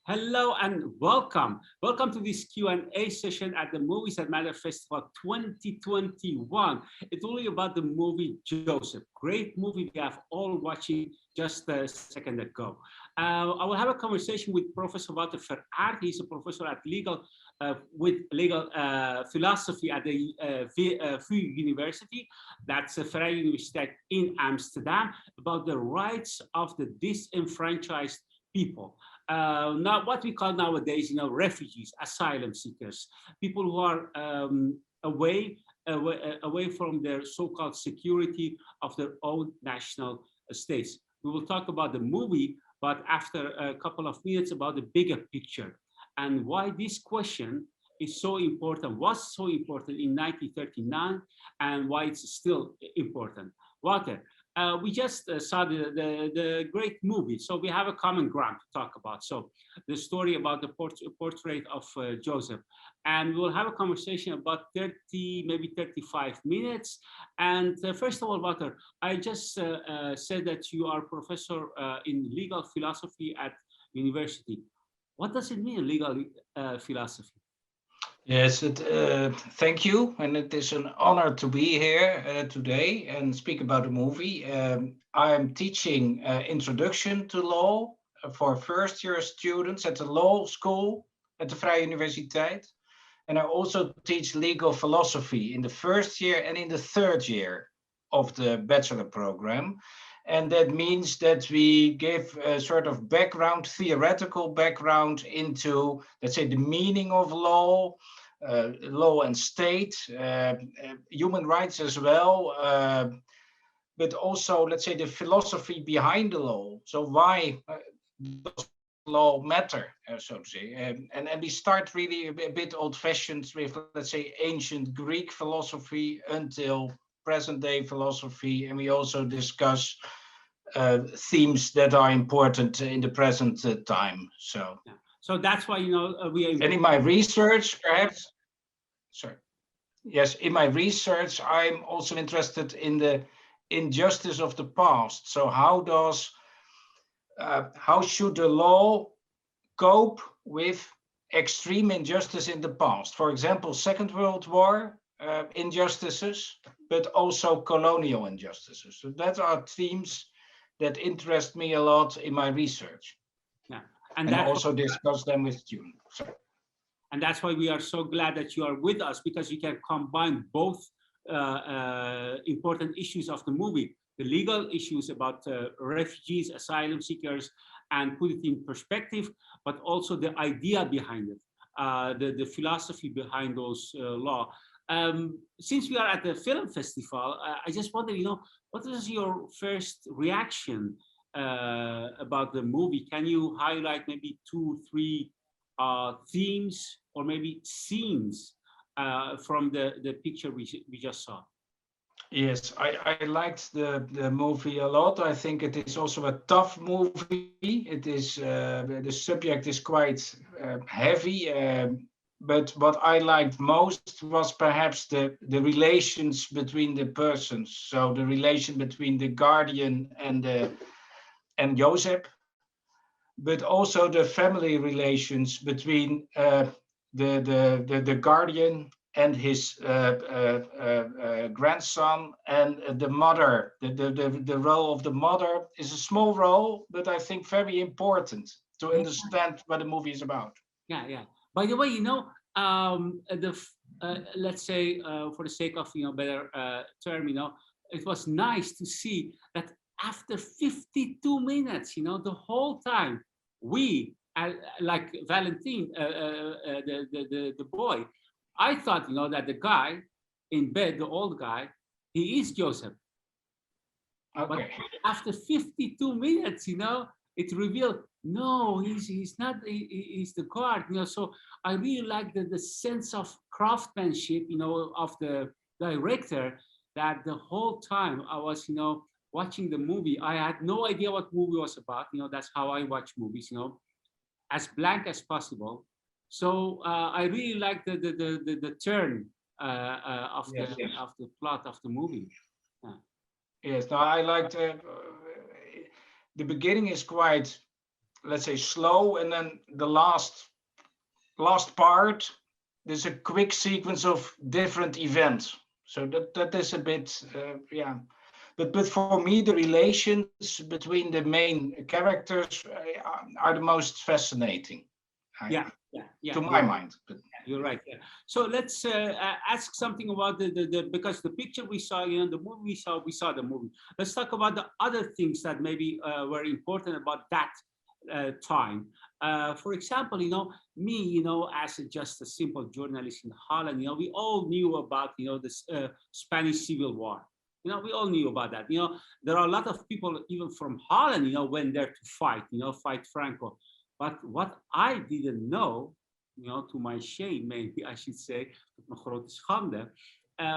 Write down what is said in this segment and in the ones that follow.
Hello and welcome. Welcome to this Q&A session at the Movies That Matter Festival 2021. It's only about the movie Joseph. Great movie we have all watching just a second ago. I will have a conversation with Professor Wouter Veraart. He's a professor at with legal philosophy at the VU University. That's a Vrije Universiteit in Amsterdam, about the rights of the disenfranchised people. Now what we call nowadays, refugees, asylum seekers, people who are away from their so-called security of their own national states. We will talk about the movie, but after a couple of minutes about the bigger picture and why this question is so important, was so important in 1939, and why it's still important. Wouter, we just saw the great movie, so we have a common ground to talk about. So the story about the portrait of Joseph, and we'll have a conversation about 30, maybe 35 minutes. And first of all, Wouter, I just said that you are a professor in legal philosophy at university. What does it mean, legal philosophy? Yes, thank you. And it is an honor to be here today and speak about the movie. I'm teaching Introduction to Law for first-year students at the law school at the Vrije Universiteit. And I also teach legal philosophy in the first year and in the third year of the bachelor program. And that means that we give a sort of background, theoretical background into, let's say, the meaning of law, law and state, human rights as well, but also, let's say, the philosophy behind the law. So why does law matter, so to say? And we start really a bit old-fashioned with, let's say, ancient Greek philosophy until present-day philosophy, and we also discuss themes that are important in the present time. So, yeah. So that's why we are. And in my research, perhaps, sorry, yes, in my research, I'm also interested in the injustice of the past. So, how should the law cope with extreme injustice in the past? For example, Second World War injustices, but also colonial injustices. So that are themes that interest me a lot in my research. Yeah, and I also discuss them with students. So. And that's why we are so glad that you are with us, because you can combine both important issues of the movie, the legal issues about refugees, asylum seekers, and put it in perspective, but also the idea behind it, the philosophy behind those law. Since we are at the film festival, I just wonder, what was your first reaction about the movie? Can you highlight maybe 2, 3 themes or maybe scenes from the picture we just saw? Yes, I liked the movie a lot. I think it is also a tough movie. It is the subject is quite heavy, but what I liked most was perhaps the relations between the persons. So the relation between the guardian and Josep, but also the family relations between the guardian and his grandson, and the mother. The role of the mother is a small role, but I think very important to understand what the movie is about. Yeah, yeah. By the way, let's say for the sake of better term, it was nice to see that after 52 minutes, the whole time we, like Valentin, the boy, I thought, that the guy in bed, the old guy, he is Joseph. Okay. But after 52 minutes, it revealed, no, he's not, he's the guard, so I really like the sense of craftsmanship, of the director, that the whole time I was, watching the movie, I had no idea what movie was about, that's how I watch movies, as blank as possible. So I really like the turn of the plot of the movie. Yes, no, I liked the beginning is quite let's say, slow, and then the last part, there's a quick sequence of different events. So that is a bit, yeah. But for me, the relations between the main characters are the most fascinating, Yeah, yeah, yeah. to my mind. But You're right. Yeah. So let's ask something about the because the picture we saw, the movie we saw the movie. Let's talk about the other things that maybe were important about that time. For example, me, as just a simple journalist in Holland, we all knew about, this Spanish Civil War. We all knew about that. There are a lot of people even from Holland, went there to fight, fight Franco. But what I didn't know, to my shame, maybe I should say, tot mijn grote schande,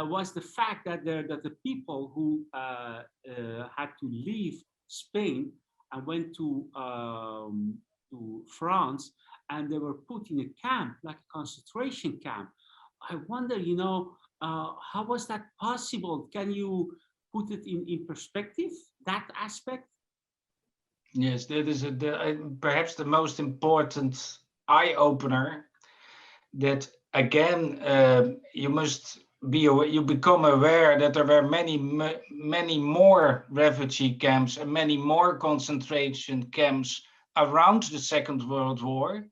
was the fact that the people who had to leave Spain and went to France, and they were put in a camp, like a concentration camp. I wonder, how was that possible? Can you put it in perspective, that aspect? yes, that is perhaps the most important eye opener. That again, you must you become aware that there were many more refugee camps and many more concentration camps around the Second World War,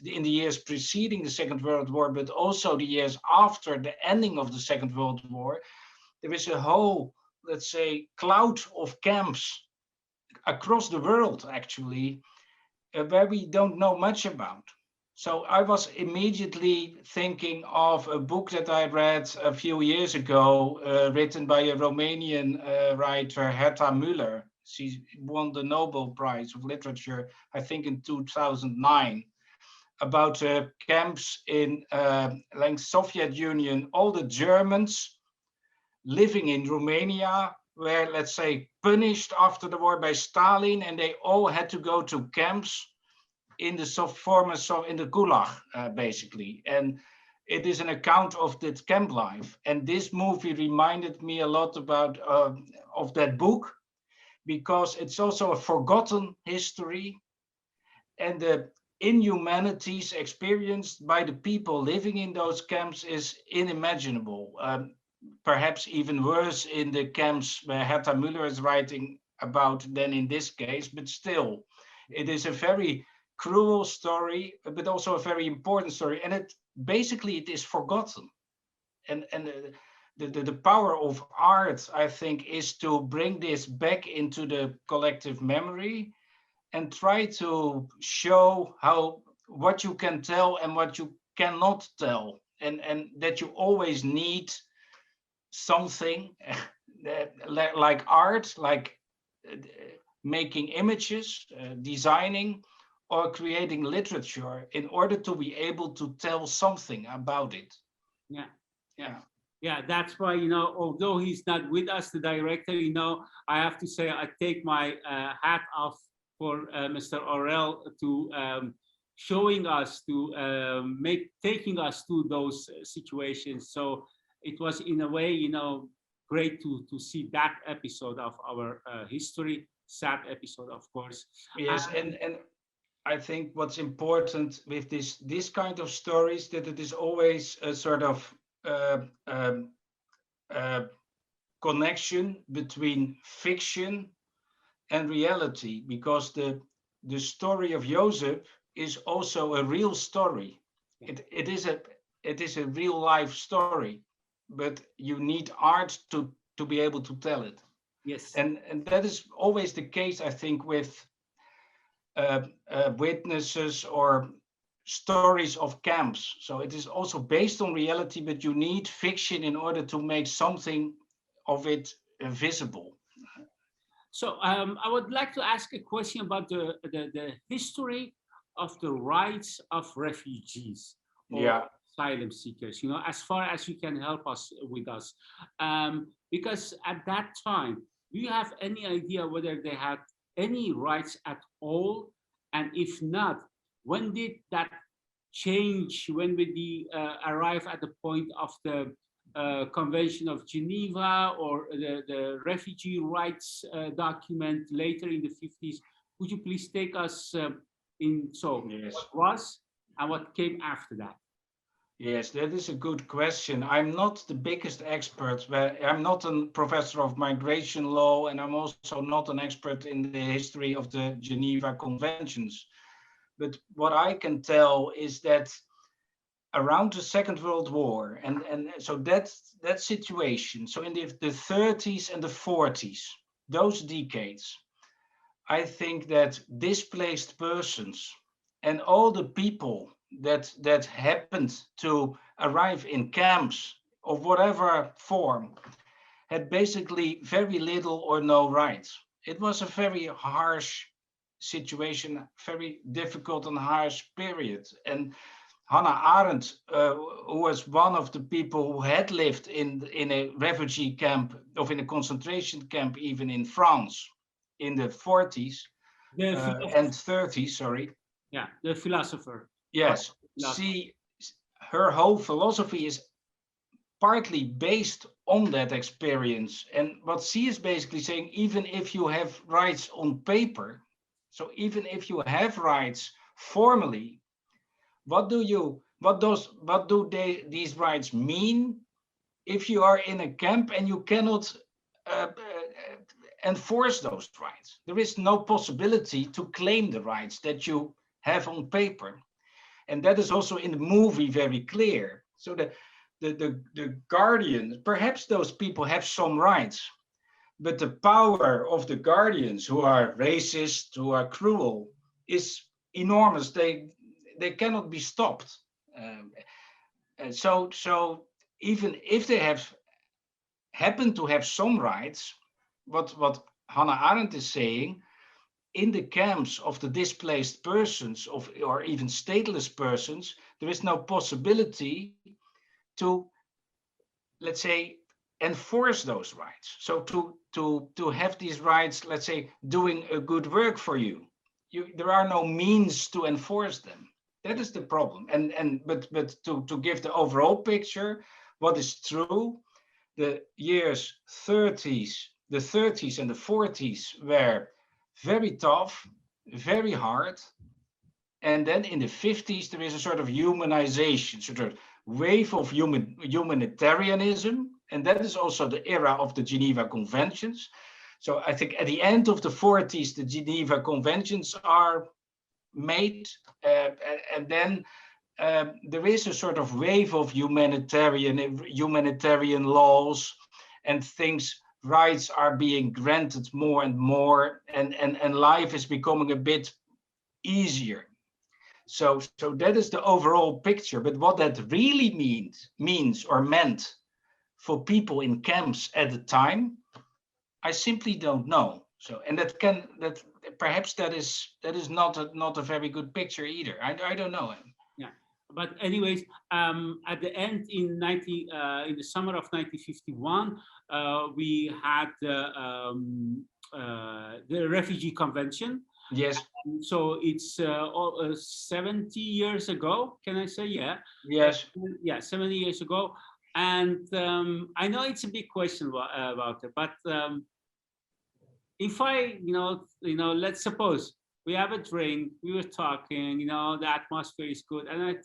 in the years preceding the Second World War, but also the years after the ending of the Second World War. There is a whole, let's say, cloud of camps across the world, actually, where we don't know much about. So I was immediately thinking of a book that I read a few years ago, written by a Romanian writer, Herta Müller. She won the Nobel Prize of Literature, I think, in 2009, about camps in like Soviet Union. All the Germans living in Romania were, let's say, punished after the war by Stalin, and they all had to go to camps in the in the Gulag, basically. And it is an account of that camp life. And this movie reminded me a lot about of that book, because it's also a forgotten history, and the inhumanities experienced by the people living in those camps is unimaginable. Perhaps even worse in the camps where Herta Müller is writing about than in this case, but still, it is a very cruel story, but also a very important story. And it is forgotten. And the power of art, I think, is to bring this back into the collective memory and try to show what you can tell and what you cannot tell, and that you always need something like art, like making images, designing, or creating literature in order to be able to tell something about it. Yeah, yeah. Yeah, that's why, although he's not with us, the director, I have to say, I take my hat off for Mr. Aurel to showing us, to taking us to those situations. So it was, in a way, great to see that episode of our history, sad episode, of course. Yes, and I think what's important with this kind of stories, that it is always a sort of connection between fiction and reality, because the story of Josep is also a real story. It is a real life story, but you need art to be able to tell it. Yes. And that is always the case, I think, with witnesses or stories of camps. So it is also based on reality, but you need fiction in order to make something of it visible. So I would like to ask a question about the history of the rights of refugees or asylum seekers, as far as you can help us with us. Because at that time, do you have any idea whether they had any rights at all? And if not, when did that change? When did we arrive at the point of the Convention of Geneva or the refugee rights document later in the 50s? Would you please take us in Yes. what was and what came after that? Yes, that is a good question. I'm not the biggest expert, but I'm not a professor of migration law, and I'm also not an expert in the history of the Geneva Conventions. But what I can tell is that around the Second World War, and so that situation, so in the 30s and the 40s, those decades, I think that displaced persons and all the people that happened to arrive in camps of whatever form had basically very little or no rights. It was a very harsh situation, very difficult and harsh period. And Hannah Arendt, who was one of the people who had lived in a refugee camp, or in a concentration camp, even in France, in the 40s and 30s, sorry. Yeah, the philosopher. Yes, her whole philosophy is partly based on that experience. And what she is basically saying, even if you have rights on paper, so even if you have rights formally, what do these rights mean if you are in a camp and you cannot enforce those rights? There is no possibility to claim the rights that you have on paper. And that is also in the movie very clear. So the guardians, perhaps those people have some rights, but the power of the guardians, who are racist, who are cruel, is enormous. They cannot be stopped. And so even if they have happen to have some rights, what Hannah Arendt is saying, in the camps of the displaced persons or even stateless persons, there is no possibility to, let's say, enforce those rights. So to have these rights, let's say, doing a good work for you, there are no means to enforce them. That is the problem. But to give the overall picture, what is true, the years 30s, the 30s and the 40s were very tough, very hard. And then in the 50s, there is a sort of humanization, sort of wave of humanitarianism. And that is also the era of the Geneva Conventions. So I think at the end of the 40s, the Geneva Conventions are made. And then there is a sort of wave of humanitarian laws and things. Rights are being granted more and more, and life is becoming a bit easier. So that is the overall picture. But what that really means or meant for people in camps at the time, I simply don't know. So, and that perhaps that is not a very good picture either. I don't know. Yeah, but anyways, at the end in the summer of 1951, we had the Refugee Convention. Yes. So it's 70 years ago. Can I say? Yeah. Yes. Yeah, 70 years ago. And I know it's a big question about it, but if I, let's suppose we have a drink, we were talking, the atmosphere is good, and I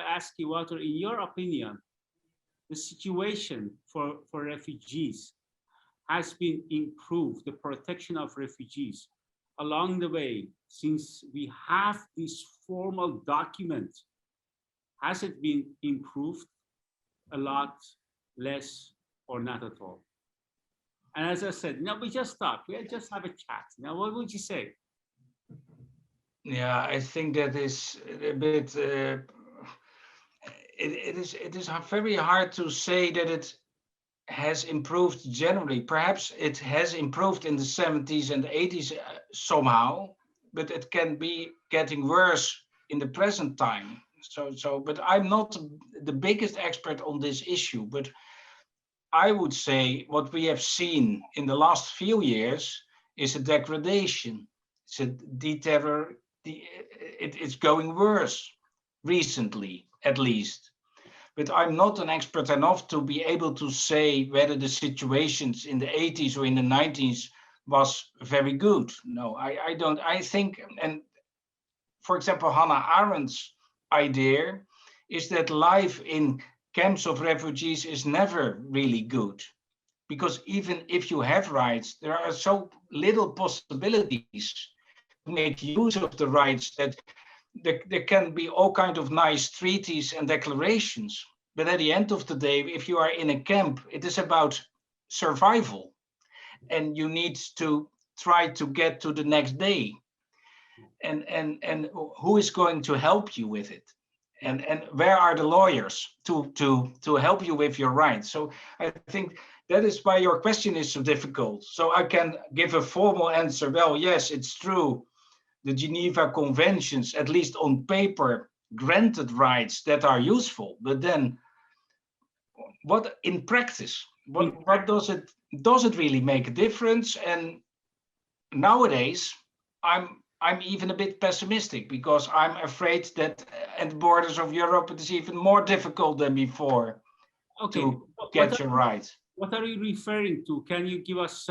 ask you, Wouter, in your opinion, the situation for refugees has been improved, the protection of refugees along the way, since we have this formal document, has it been improved a lot, less, or not at all? And as I said, we just talk, we just have a chat. Now, what would you say? Yeah, I think that is a bit. It is very hard to say that it has improved generally. Perhaps it has improved in the 70s and 80s somehow, but it can be getting worse in the present time. But I'm not the biggest expert on this issue, but I would say what we have seen in the last few years is a degradation. It's going worse recently, at least. But I'm not an expert enough to be able to say whether the situations in the 80s or in the 90s was very good. No, I don't. I think, and for example, Hannah Arendt's idea is that life in camps of refugees is never really good. Because even if you have rights, there are so little possibilities to make use of the rights that there can be all kind of nice treaties and declarations. But at the end of the day, if you are in a camp, it is about survival. And you need to try to get to the next day. And who is going to help you with it? And where are the lawyers to help you with your rights? So I think that is why your question is so difficult. So I can give a formal answer. Well, yes, it's true. The Geneva Conventions, at least on paper, granted rights that are useful. But then, what in practice? What does it really make a difference? And nowadays, I'm even a bit pessimistic because I'm afraid that at the borders of Europe it is even more difficult than before to get your rights. What are you referring to? Can you give us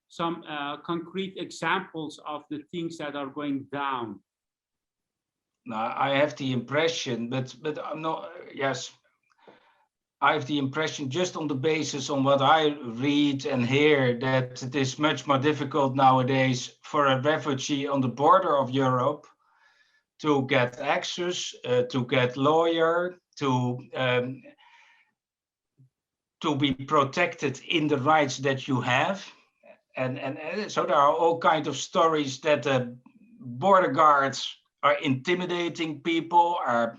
some concrete examples of the things that are going down? Now, I have the impression, but I'm not. Yes, I have the impression, just on the basis on what I read and hear, that it is much more difficult nowadays for a refugee on the border of Europe to get access, to get lawyer, to be protected in the rights that you have. And so there are all kinds of stories that the border guards are intimidating people, are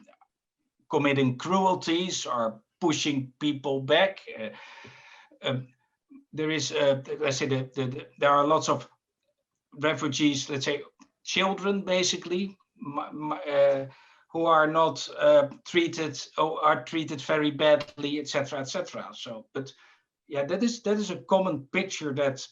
committing cruelties, are pushing people back. There is, let's say, there are lots of refugees, let's say, children, basically, who are not treated or are treated very badly, etc., etc. So, but yeah, that is a common picture that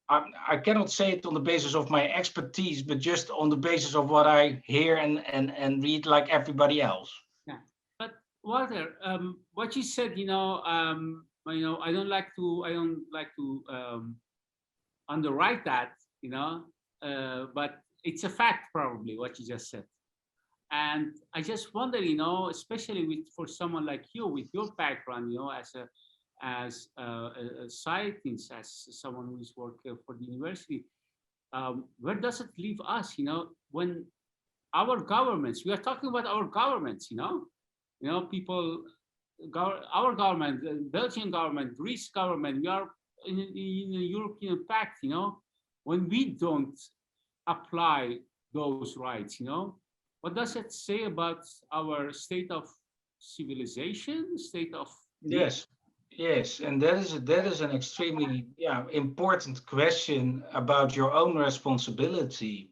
I cannot say it on the basis of my expertise, but just on the basis of what I hear and read, like everybody else. Yeah, but Walter, what you said, I don't like to underwrite that, but it's a fact probably what you just said. And I just wonder, especially for someone like you, with your background, as a scientist, as someone who's worked for the university, where does it leave us? When our governments, we are talking about our governments, people, our government, the Belgian government, Greece government, we are in the European Pact, when we don't apply those rights, what does it say about our state of civilization, state of... Yes, and that is an extremely important question about your own responsibility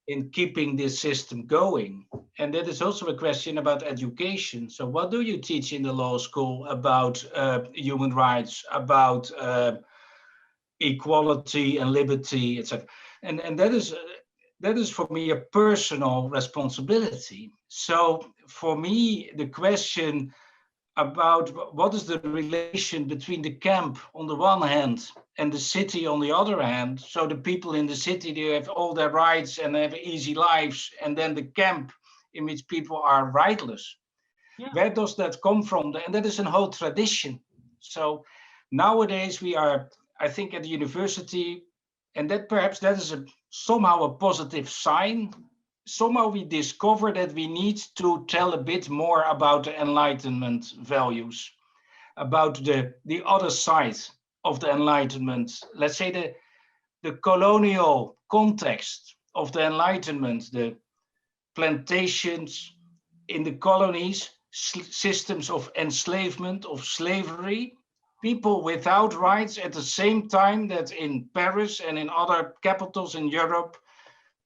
in keeping this system going. And that is also a question about education. So what do you teach in the law school about human rights, about equality and liberty, etc.? And that is for me a personal responsibility. So for me, the question about what is the relation between the camp on the one hand and the city on the other hand. So the people in the city, they have all their rights and have easy lives, and then the camp in which people are rightless. Yeah. Where does that come from? And that is a whole tradition. So nowadays we are, I think, at the university, and that perhaps that is somehow a positive sign. Somehow we discover that we need to tell a bit more about the Enlightenment values, about the other side of the Enlightenment. Let's say the colonial context of the Enlightenment, the plantations in the colonies, systems of enslavement, of slavery, people without rights at the same time that in Paris and in other capitals in Europe,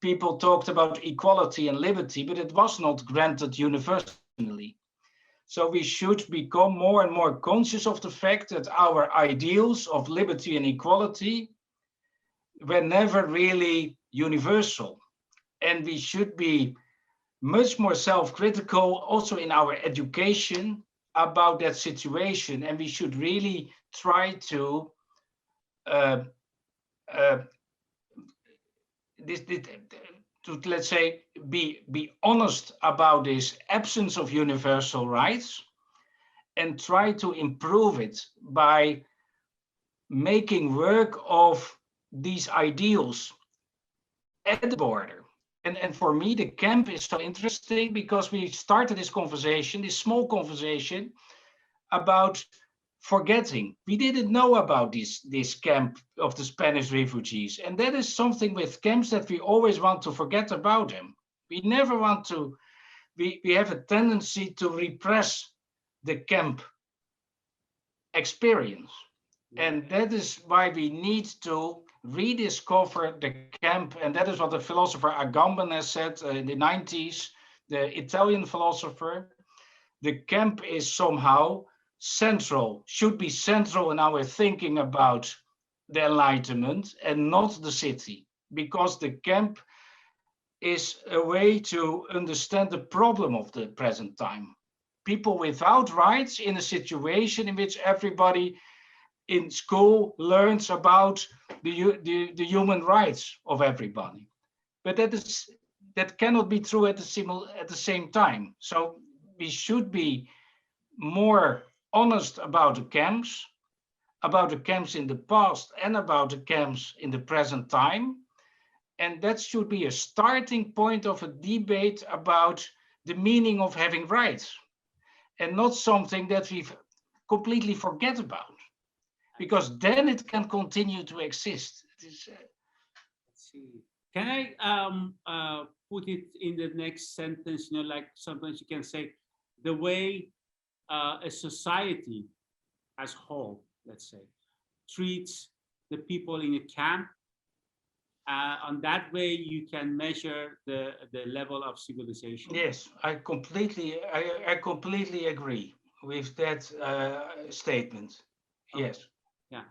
people talked about equality and liberty, but it was not granted universally. So we should become more and more conscious of the fact that our ideals of liberty and equality were never really universal. And we should be much more self-critical also in our education about that situation. And we should really try to to, let's say, be honest about this absence of universal rights and try to improve it by making work of these ideals at the border. And for me, the camp is so interesting because we started this conversation, this small conversation about forgetting. We didn't know about this camp of the Spanish refugees. And that is something with camps that we always want to forget about them. We never want to, we have a tendency to repress the camp experience. And that is why we need to rediscover the camp. And that is what the philosopher Agamben has said in the 90s, the Italian philosopher. The camp is somehow central, should be central in our thinking about the Enlightenment and not the city, because the camp is a way to understand the problem of the present time. People without rights in a situation in which everybody in school learns about the human rights of everybody. But that cannot be true at the same time. So we should be more honest about the camps in the past and about the camps in the present time. And that should be a starting point of a debate about the meaning of having rights, and not something that we completely forget about, because then it can continue to exist. Let's see. Can I put it in the next sentence? Like sometimes you can say, the way a society as whole, let's say, treats the people in a camp. On that way, you can measure the level of civilization. Yes, I completely agree with that statement. Yes. Yeah.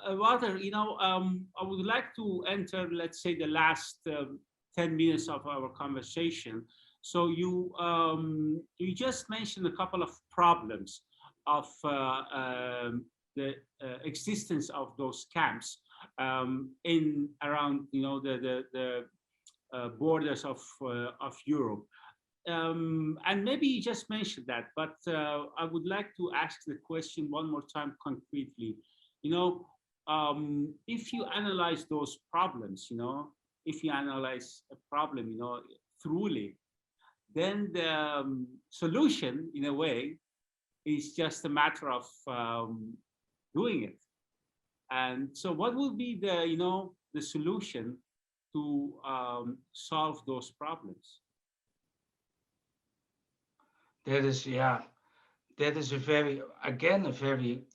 Wouter, I would like to enter, let's say, the last 10 minutes of our conversation. So you just mentioned a couple of problems of the existence of those camps in around the borders of Europe. And maybe you just mentioned that, but I would like to ask the question one more time concretely. If you analyze those problems, if you analyze a problem, thoroughly, then the solution, in a way, is just a matter of doing it. And so, what will be the solution to solve those problems? That is a very,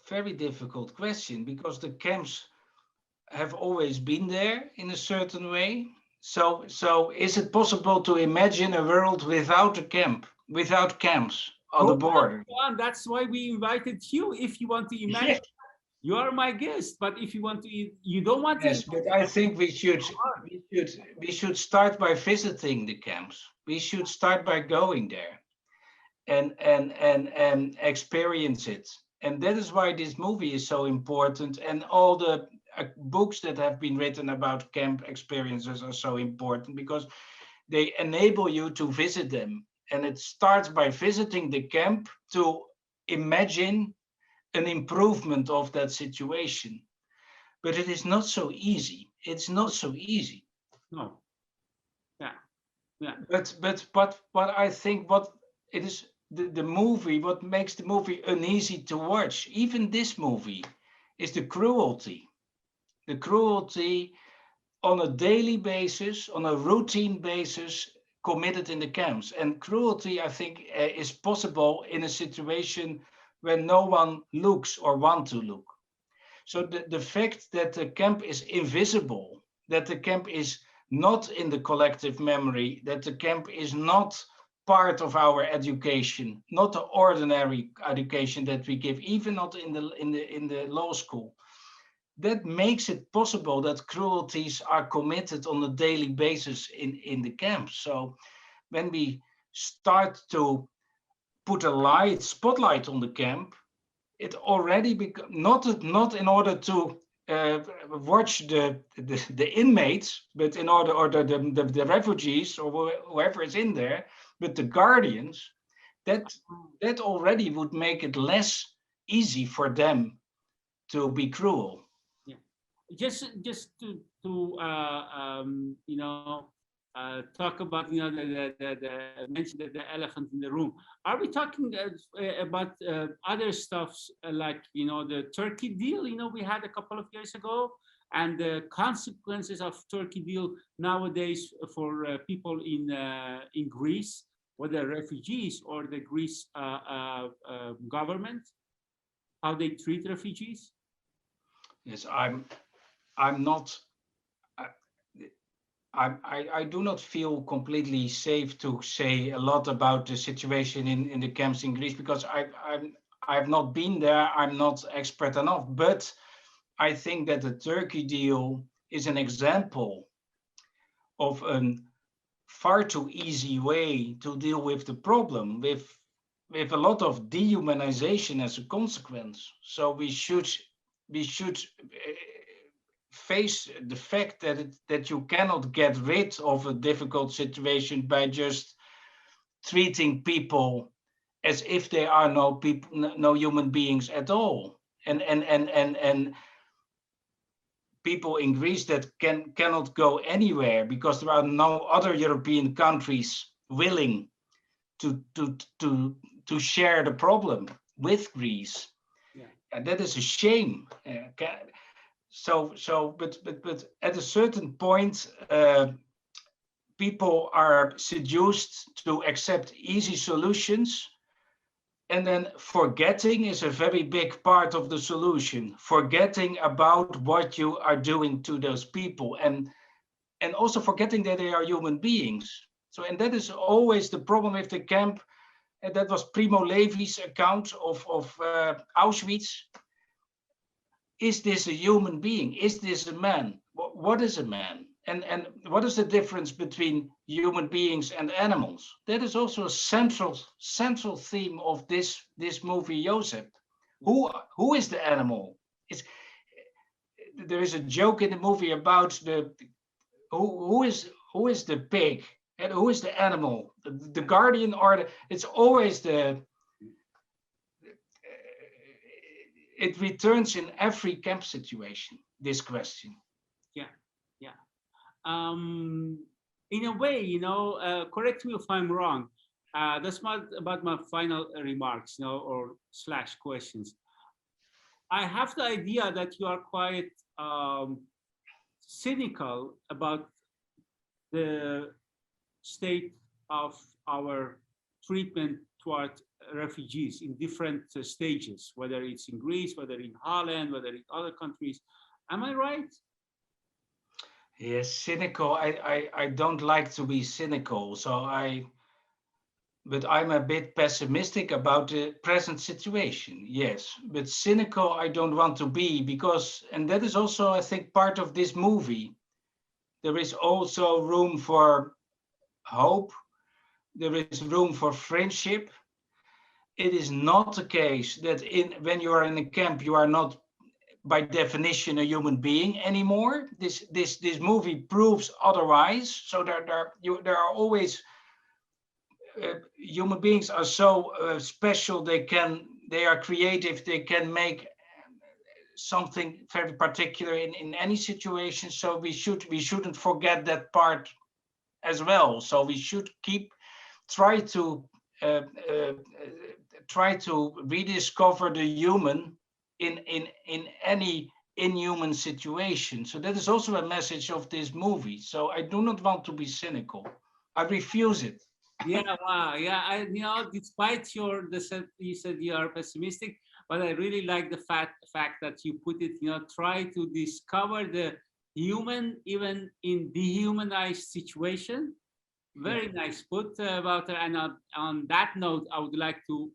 very difficult question, because the camps have always been there in a certain way. So is it possible to imagine a world without a camp, without camps on the border? That's why we invited you. If you want to imagine, yeah. You are my guest. But if you want to, you don't want to. Yes, but I think we should start by visiting the camps. We should start by going there and experience it. And that is why this movie is so important, and all the books that have been written about camp experiences are so important, because they enable you to visit them. And it starts by visiting the camp to imagine an improvement of that situation. But it is not so easy. It's not so easy. No. Yeah. But what I think, what it is, the movie, what makes the movie uneasy to watch, even this movie, is the cruelty. The cruelty on a daily basis, on a routine basis, committed in the camps. And cruelty, I think, is possible in a situation when no one looks or want to look. So the fact that the camp is invisible, that the camp is not in the collective memory, that the camp is not part of our education, not the ordinary education that we give, even not in the law school. That makes it possible that cruelties are committed on a daily basis in the camp. So when we start to put a spotlight on the camp, it already not in order to watch the inmates, but in order, or the refugees, or whoever is in there, but the guardians, that that already would make it less easy for them to be cruel. Yeah. Just to talk about the mention that the elephant in the room. Are we talking about other stuffs like the Turkey deal? We had a couple of years ago, and the consequences of Turkey deal nowadays for people in Greece, whether refugees or the Greece government, how they treat refugees. Yes, I'm not. I do not feel completely safe to say a lot about the situation in the camps in Greece, because I've not been there. I'm not expert enough. But I think that the Turkey deal is an example of a far too easy way to deal with the problem, with a lot of dehumanization as a consequence. So we should face the fact that you cannot get rid of a difficult situation by just treating people as if they are no people, no human beings at all. And people in Greece that cannot go anywhere because there are no other European countries willing to to to to share the problem with Greece. Yeah. And that is a shame. But at a certain point, people are seduced to accept easy solutions, and then forgetting is a very big part of the solution. Forgetting about what you are doing to those people, and also forgetting that they are human beings. So, and that is always the problem with the camp. And that was Primo Levi's account of Auschwitz. Is this a human being? Is this a man? What is a man? And what is the difference between human beings and animals? That is also a central theme of this movie, Josep. Who is the animal? It's, there is a joke in the movie about the who is the pig and who is the animal, the guardian, or it's always the it returns in every camp situation, this question. Yeah, yeah. In a way, correct me if I'm wrong. That's about my final remarks, or slash questions. I have the idea that you are quite cynical about the state of our treatment toward refugees in different stages, whether it's in Greece, whether in Holland, whether in other countries. Am I right? Yes, cynical. I don't like to be cynical, but I'm a bit pessimistic about the present situation. Yes, but cynical I don't want to be, because, and that is also, I think, part of this movie. There is also room for hope. There is room for friendship. It is not the case that when you are in a camp, you are not by definition a human being anymore. This movie proves otherwise. So there are always human beings are so special. They are creative. They can make something very particular in any situation. So we shouldn't forget that part as well. So we should try to uh, uh, try to rediscover the human in any inhuman situation. So that is also a message of this movie. So I do not want to be cynical. I refuse it. Yeah, wow. Yeah, despite you said you are pessimistic, but I really like the fact that you put it, try to discover the human even in dehumanized situation. Very nice put, Wouter. And on that note, I would like to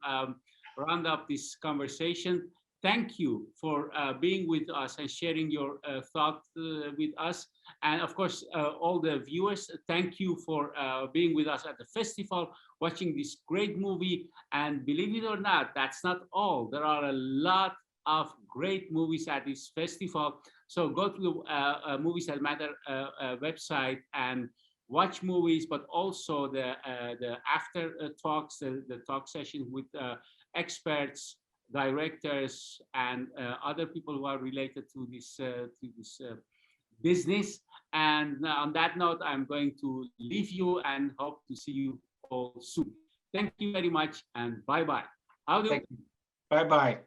round up this conversation. Thank you for being with us and sharing your thoughts with us. And of course, all the viewers, thank you for being with us at the festival, watching this great movie. And believe it or not, that's not all. There are a lot of great movies at this festival. So go to the Movies That Matter website and watch movies, but also the after talks, the talk session with experts, directors, and other people who are related to this business. And on that note, I'm going to leave you and hope to see you all soon. Thank you very much, and bye bye. How do? Bye bye.